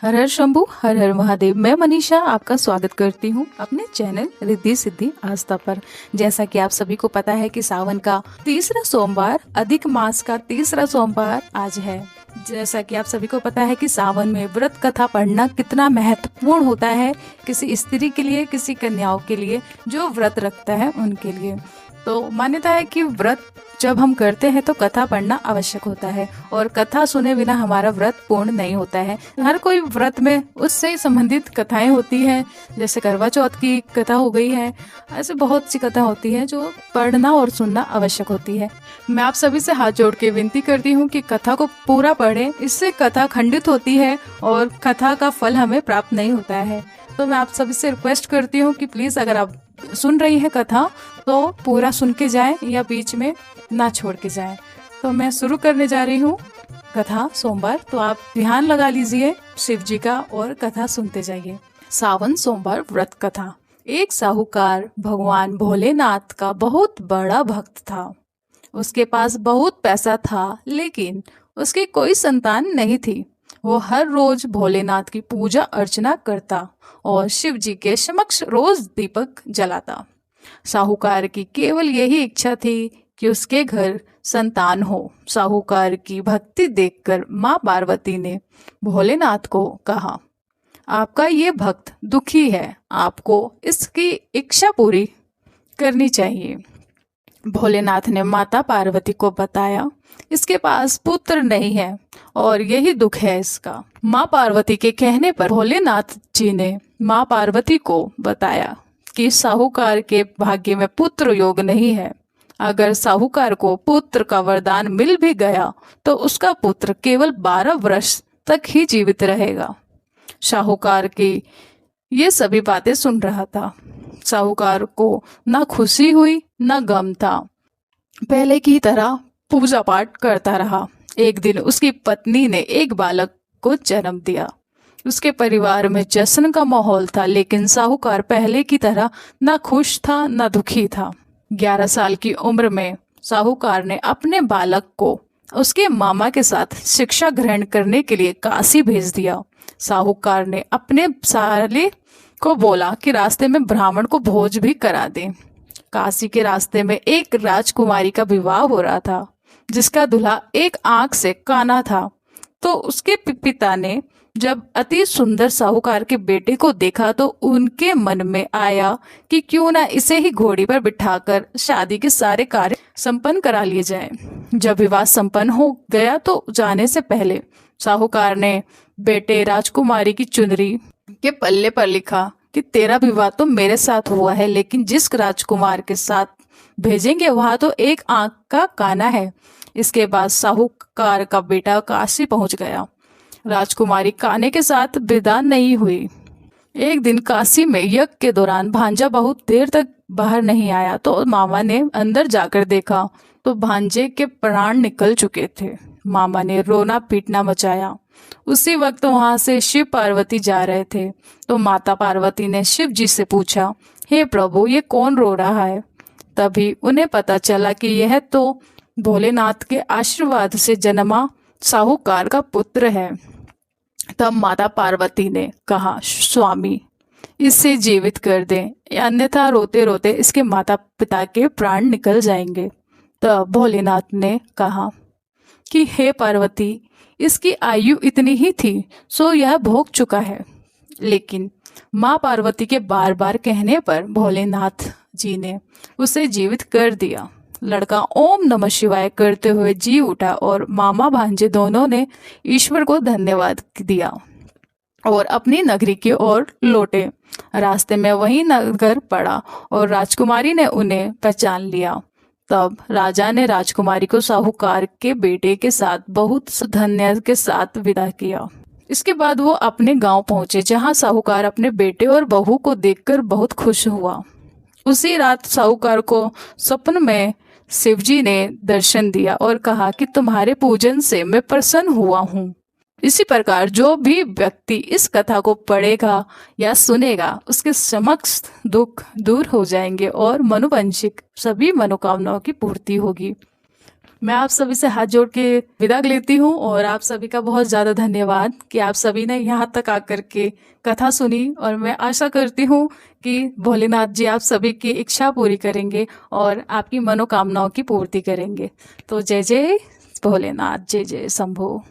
हर हर शंभू, हर हर महादेव। मैं मनीषा आपका स्वागत करती हूँ अपने चैनल रिद्धि सिद्धि आस्था पर। जैसा कि आप सभी को पता है कि सावन का तीसरा सोमवार, अधिक मास का तीसरा सोमवार आज है। जैसा कि आप सभी को पता है कि सावन में व्रत कथा पढ़ना कितना महत्वपूर्ण होता है किसी स्त्री के लिए, किसी कन्याओं के लिए जो व्रत रखता है उनके लिए। तो मान्यता है कि व्रत जब हम करते हैं तो कथा पढ़ना आवश्यक होता है और कथा सुने बिना हमारा व्रत पूर्ण नहीं होता है। हर कोई व्रत में उससे संबंधित कथाएं होती हैं, जैसे करवा चौथ की कथा हो गई है। ऐसे बहुत सी कथा होती है जो पढ़ना और सुनना आवश्यक होती है। मैं आप सभी से हाथ जोड़ के विनती करती हूँ कि कथा को पूरा पढ़ें, इससे कथा खंडित होती है और कथा का फल हमें प्राप्त नहीं होता है। तो मैं आप सभी से रिक्वेस्ट करती हूँ कि प्लीज अगर आप सुन रही है कथा तो पूरा सुन के जाएं या बीच में ना छोड़ के जाएं। तो मैं शुरू करने जा रही हूँ कथा सोमवार, तो आप ध्यान लगा लीजिए शिव जी का और कथा सुनते जाइए। सावन सोमवार व्रत कथा। एक साहूकार भगवान भोलेनाथ का बहुत बड़ा भक्त था। उसके पास बहुत पैसा था लेकिन उसकी कोई संतान नहीं थी। वो हर रोज भोलेनाथ की पूजा अर्चना करता और शिव जी के समक्ष रोज दीपक जलाता। साहूकार की केवल यही इच्छा थी कि उसके घर संतान हो। साहूकार की भक्ति देखकर माँ पार्वती ने भोलेनाथ को कहा, आपका ये भक्त दुखी है, आपको इसकी इच्छा पूरी करनी चाहिए। भोलेनाथ ने माता पार्वती को बताया, इसके पास पुत्र नहीं है और यही दुख है इसका। माँ पार्वती के कहने पर भोलेनाथ जी ने माँ पार्वती को बताया कि साहूकार के भाग्य में पुत्र योग नहीं है। अगर साहूकार को पुत्र का वरदान मिल भी गया तो उसका पुत्र केवल 12 वर्ष तक ही जीवित रहेगा। साहूकार की ये सभी बातें सुन रहा था। साहूकार को ना खुशी हुई ना गम था। पहले की तरह पूजा पाठ करता रहा। एक दिन उसकी पत्नी ने एक बालक को जन्म दिया। उसके परिवार में जश्न का माहौल था, लेकिन साहूकार पहले की तरह ना खुश था ना दुखी था। 11 साल की उम्र में साहूकार ने अपने बालक को उसके मामा के साथ शिक्षा ग्रहण करने के लिए काशी भेज दिया। साहूकार ने अपने साले को बोला कि रास्ते में ब्राह्मण को भोज भी करा दे। काशी के रास्ते में एक राजकुमारी का विवाह हो रहा था जिसका दूल्हा एक आंख से काना था। तो उसके पिता ने जब अति सुंदर साहूकार के बेटे को देखा तो उनके मन में आया कि क्यों ना इसे ही घोड़ी पर बिठाकर शादी के सारे कार्य संपन्न करा लिए जाएं। जब विवाह संपन्न हो गया तो जाने से पहले साहूकार ने बेटे राजकुमारी की चुनरी के पल्ले पर लिखा कि तेरा विवाह तो मेरे साथ हुआ है, लेकिन जिस राजकुमार के साथ भेजेंगे वहां तो एक आंख का काना है। इसके बाद साहूकार का बेटा काशी पहुंच गया। राजकुमारी काने के साथ विदा नहीं हुई। एक दिन काशी में यज्ञ के दौरान भांजा बहुत देर तक बाहर नहीं आया तो मामा ने अंदर जाकर देखा तो भांजे के प्राण निकल चुके थे। मामा ने रोना पीटना मचाया। उसी वक्त वहां से शिव पार्वती जा रहे थे तो माता पार्वती ने शिव जी से पूछा, हे प्रभु, ये कौन रो रहा है? तभी उन्हें पता चला कि यह तो भोलेनाथ के आशीर्वाद से जन्मा साहूकार का पुत्र है। तब माता पार्वती ने कहा, स्वामी, इसे जीवित कर दें, अन्यथा रोते रोते इसके माता पिता के प्राण निकल जाएंगे। तब भोलेनाथ ने कहा कि हे पार्वती, इसकी आयु इतनी ही थी सो यह भोग चुका है। लेकिन माँ पार्वती के बार बार कहने पर भोलेनाथ जी ने उसे जीवित कर दिया। लड़का ओम नमः शिवाय करते हुए जी उठा और मामा भांजे दोनों ने ईश्वर को धन्यवाद दिया और अपनी नगरी की ओर लौटे। रास्ते में वही नगर पड़ा और राजकुमारी ने उन्हें पहचान लिया। तब राजा ने राजकुमारी को साहूकार के बेटे के साथ बहुत धन्य के साथ विदा किया। इसके बाद वो अपने गांव पहुंचे जहां साहूकार अपने बेटे और बहू को देखकर बहुत खुश हुआ। उसी रात साहूकार को स्वप्न में शिवजी ने दर्शन दिया और कहा कि तुम्हारे पूजन से मैं प्रसन्न हुआ हूँ। इसी प्रकार जो भी व्यक्ति इस कथा को पढ़ेगा या सुनेगा उसके समस्त दुख दूर हो जाएंगे और मनोवांछित सभी मनोकामनाओं की पूर्ति होगी। मैं आप सभी से हाथ जोड़ के विदा लेती हूँ और आप सभी का बहुत ज़्यादा धन्यवाद कि आप सभी ने यहाँ तक आकर के कथा सुनी। और मैं आशा करती हूँ कि भोलेनाथ जी आप सभी की इच्छा पूरी करेंगे और आपकी मनोकामनाओं की पूर्ति करेंगे। तो जय जय भोलेनाथ, जय जय शंभो।